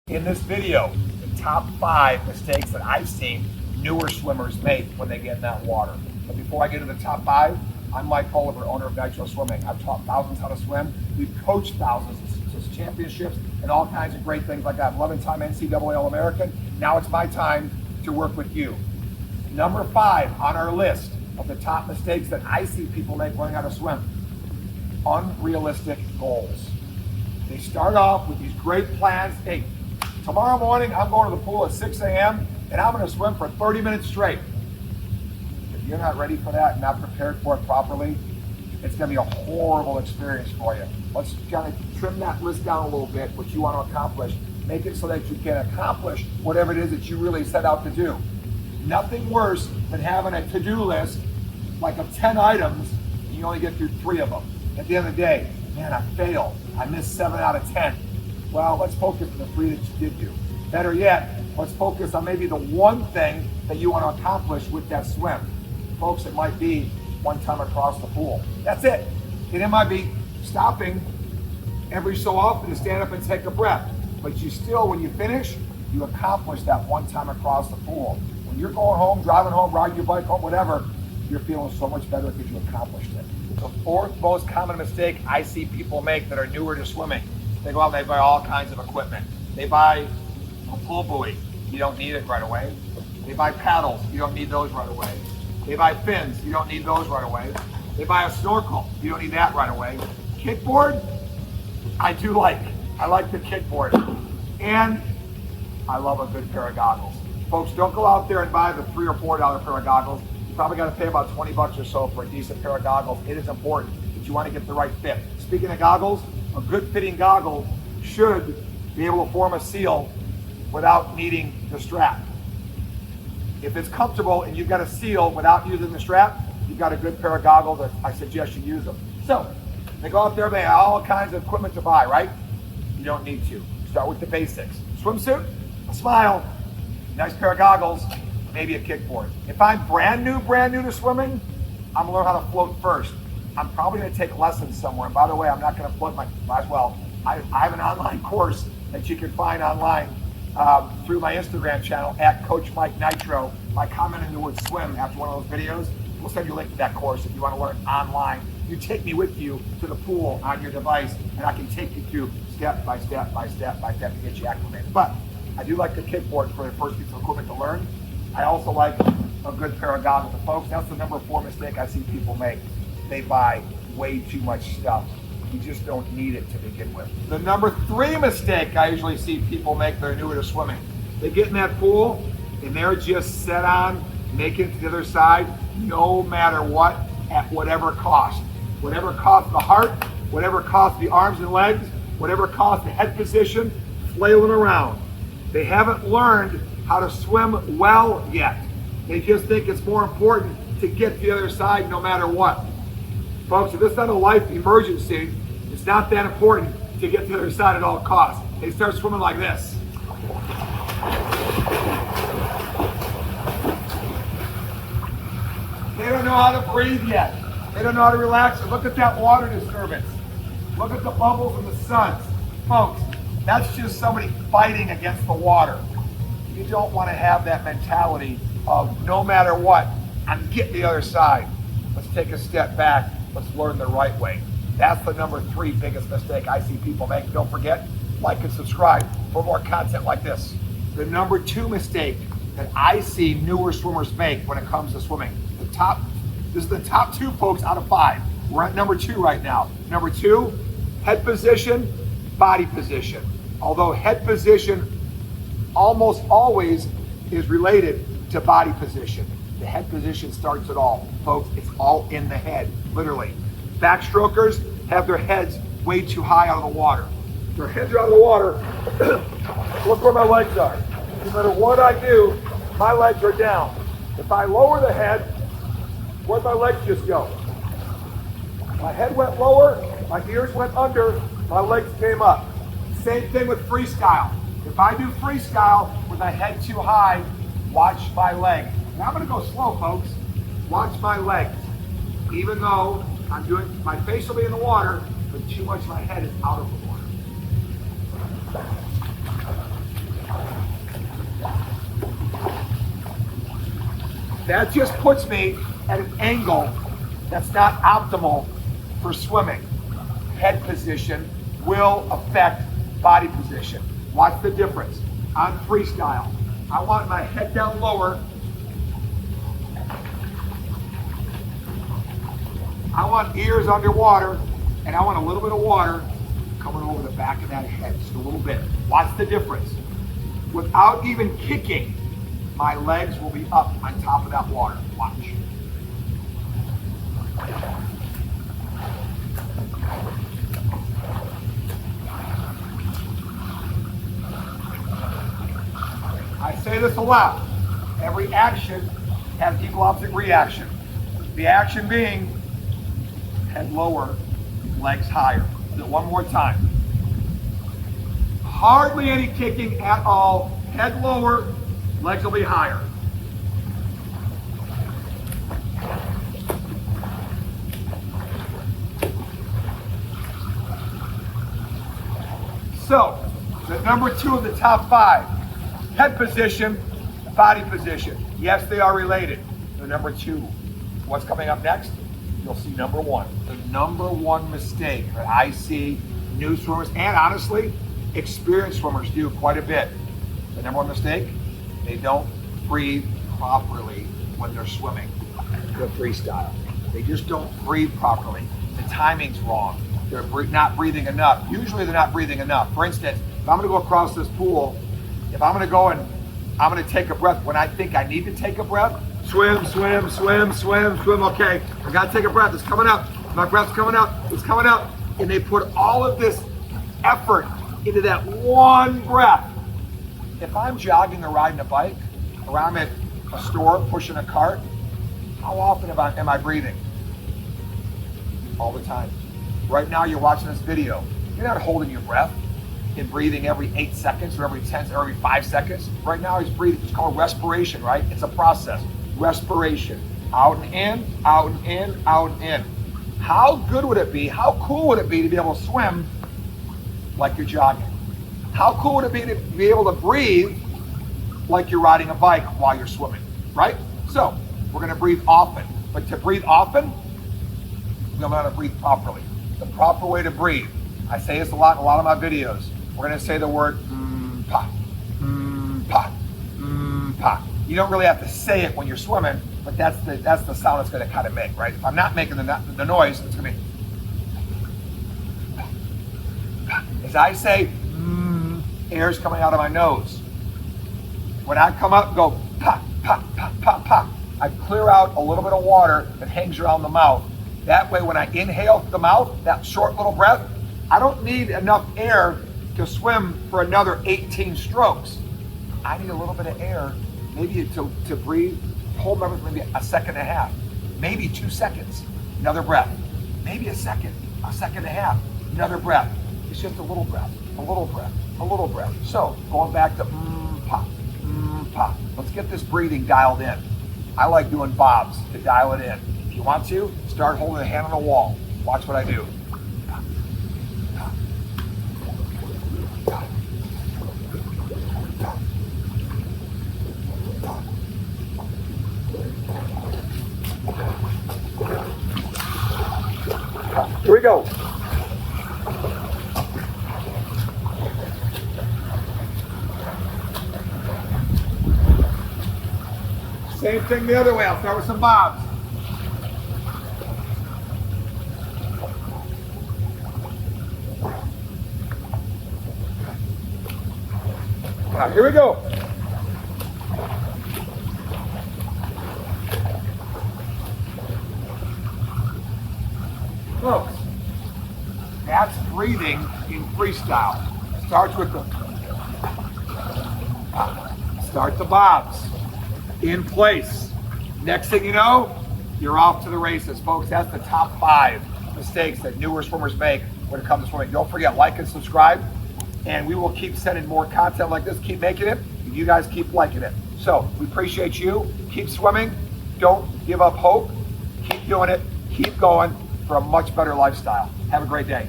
In this video, the top 5 mistakes that I've seen newer swimmers make when they get in that water. But before I get to the top 5, I'm Mike Oliver, owner of Nitro Swimming. I've taught thousands how to swim. We've coached thousands to championships and all kinds of great things like that. 11-time NCAA All-American. Now it's my time to work with you. Number 5 on our list of the top mistakes that I see people make learning how to swim. Unrealistic goals. They start off with these great plans. Hey, tomorrow morning, I'm going to the pool at 6 a.m. and I'm going to swim for 30 minutes straight. If you're not ready for that and not prepared for it properly, it's going to be a horrible experience for you. Let's kind of trim that list down a little bit, what you want to accomplish. Make it so that you can accomplish whatever it is that you really set out to do. Nothing worse than having a to-do list like of 10 items and you only get through 3 of them. At the end of the day, man, I failed. I missed 7 out of 10. Well, let's focus on the 3 that you did do. Better yet, let's focus on maybe the one thing that you want to accomplish with that swim. Folks, it might be one time across the pool. That's it. And it might be stopping every so often to stand up and take a breath. But you still, when you finish, you accomplish that one time across the pool. When you're going home, driving home, riding your bike home, whatever, you're feeling so much better because you accomplished it. The 4th most common mistake I see people make that are newer to swimming. They go out and they buy all kinds of equipment. They buy a pull buoy. You don't need it right away. They buy paddles. You don't need those right away. They buy fins. You don't need those right away. They buy a snorkel. You don't need that right away. Kickboard, I do like. I like the kickboard. And I love a good pair of goggles. Folks, don't go out there and buy the $3 or $4 pair of goggles. You probably got to pay about 20 bucks or so for a decent pair of goggles. It is important that you want to get the right fit. Speaking of goggles, a good fitting goggle should be able to form a seal without needing the strap. If it's comfortable and you've got a seal without using the strap, you've got a good pair of goggles. I suggest you use them. So they go out there, they have all kinds of equipment to buy, right? You don't need to. Start with the basics. Swimsuit, a smile, nice pair of goggles, maybe a kickboard. If I'm brand new to swimming, I'm gonna learn how to float first. I'm probably gonna take lessons somewhere. And by the way, I'm not gonna float might as well. I have an online course that you can find online through my Instagram channel at Coach Mike Nitro. By commenting the word swim after one of those videos, we'll send you a link to that course if you want to learn online. You take me with you to the pool on your device, and I can take you through step by step by step by step to get you acclimated. But I do like the kickboard for the first piece of equipment to learn. I also like a good pair of goggles. And folks, that's the number 4 mistake I see people make. They buy way too much stuff. You just don't need it to begin with. The number 3 mistake I usually see people make that are newer to swimming. They get in that pool and they're just set on making it to the other side no matter what, at whatever cost. Whatever costs the heart, whatever costs the arms and legs, whatever costs the head position, flailing around. They haven't learned how to swim well yet. They just think it's more important to get to the other side no matter what. Folks, if it's not a life emergency, it's not that important to get to the other side at all costs. They start swimming like this. They don't know how to breathe yet. They don't know how to relax. Look at that water disturbance. Look at the bubbles and the suds. Folks, that's just somebody fighting against the water. You don't want to have that mentality of no matter what, I'm getting the other side. Let's take a step back. Let's learn the right way. That's the number 3 biggest mistake I see people make. Don't forget, like and subscribe for more content like this. The number 2 mistake that I see newer swimmers make when it comes to swimming. This is the top 2 folks out of 5. We're at number 2 right now. Number 2, head position, body position. Although head position almost always is related to body position. The head position starts it all. Folks, it's all in the head, literally. Backstrokers have their heads way too high out of the water. Their heads are out of the water. Look where my legs are. No matter what I do, my legs are down. If I lower the head, where'd my legs just go? My head went lower, my ears went under, my legs came up. Same thing with freestyle. If I do freestyle with my head too high, watch my legs. Now I'm gonna go slow, folks. Watch my legs. Even though I'm doing, my face will be in the water, but too much of my head is out of the water. That just puts me at an angle that's not optimal for swimming. Head position will affect body position. Watch the difference. On freestyle, I want my head down lower. I want ears underwater, and I want a little bit of water coming over the back of that head, just a little bit. Watch the difference. Without even kicking, my legs will be up on top of that water. Watch. I say this a lot. Every action has equal opposite reaction. The action being head lower, legs higher. Do it one more time. Hardly any kicking at all. Head lower, legs will be higher. So, the number 2 of the top 5. Head position, body position. Yes, they are related. The number 2. What's coming up next? You'll see number 1. The number 1 mistake that I see new swimmers, and honestly, experienced swimmers do quite a bit. The number 1 mistake, they don't breathe properly when they're swimming the freestyle. They just don't breathe properly. The timing's wrong. They're not breathing enough. Usually they're not breathing enough. For instance, if I'm gonna go across this pool, if I'm gonna go and I'm gonna take a breath when I think I need to take a breath, swim, swim, swim, swim, swim, okay, I gotta take a breath, it's coming up, my breath's coming up, it's coming up, and they put all of this effort into that one breath. If I'm jogging or riding a bike, or I'm at a store pushing a cart, how often am I breathing? All the time. Right now you're watching this video, you're not holding your breath and breathing every 8 seconds or every 10 or every 5 seconds. Right now he's breathing, it's called respiration, right? It's a process. Respiration, out and in, out and in, out and in. How good would it be, how cool would it be to be able to swim like you're jogging? How cool would it be to be able to breathe like you're riding a bike while you're swimming, right? So, we're gonna breathe often, but to breathe often, we know how to breathe properly. The proper way to breathe, I say this a lot in a lot of my videos, we're gonna say the word pa, pa, pa. You don't really have to say it when you're swimming, but that's the sound it's gonna kind of make, right? If I'm not making the noise, it's gonna be. As I say, air's coming out of my nose. When I come up and go pa, pa, pa, pa, pa, I clear out a little bit of water that hangs around the mouth. That way when I inhale the mouth, that short little breath, I don't need enough air to swim for another 18 strokes. I need a little bit of air, maybe to breathe, hold my breath maybe a second and a half, maybe 2 seconds, another breath, maybe a second and a half, another breath. It's just a little breath, a little breath, a little breath. So going back to pa, pa. Let's get this breathing dialed in. I like doing bobs to dial it in. If you want to, start holding a hand on the wall. Watch what I do. Here we go. Same thing the other way. I'll start with some bobs. All right, here we go. Folks, that's breathing in freestyle. Starts with the bobs in place. Next thing you know, you're off to the races, folks. That's the top 5 mistakes that newer swimmers make when it comes to swimming. Don't forget, like and subscribe, and we will keep sending more content like this. Keep making it, and you guys keep liking it. So we appreciate you. Keep swimming. Don't give up hope. Keep doing it. Keep going for a much better lifestyle. Have a great day.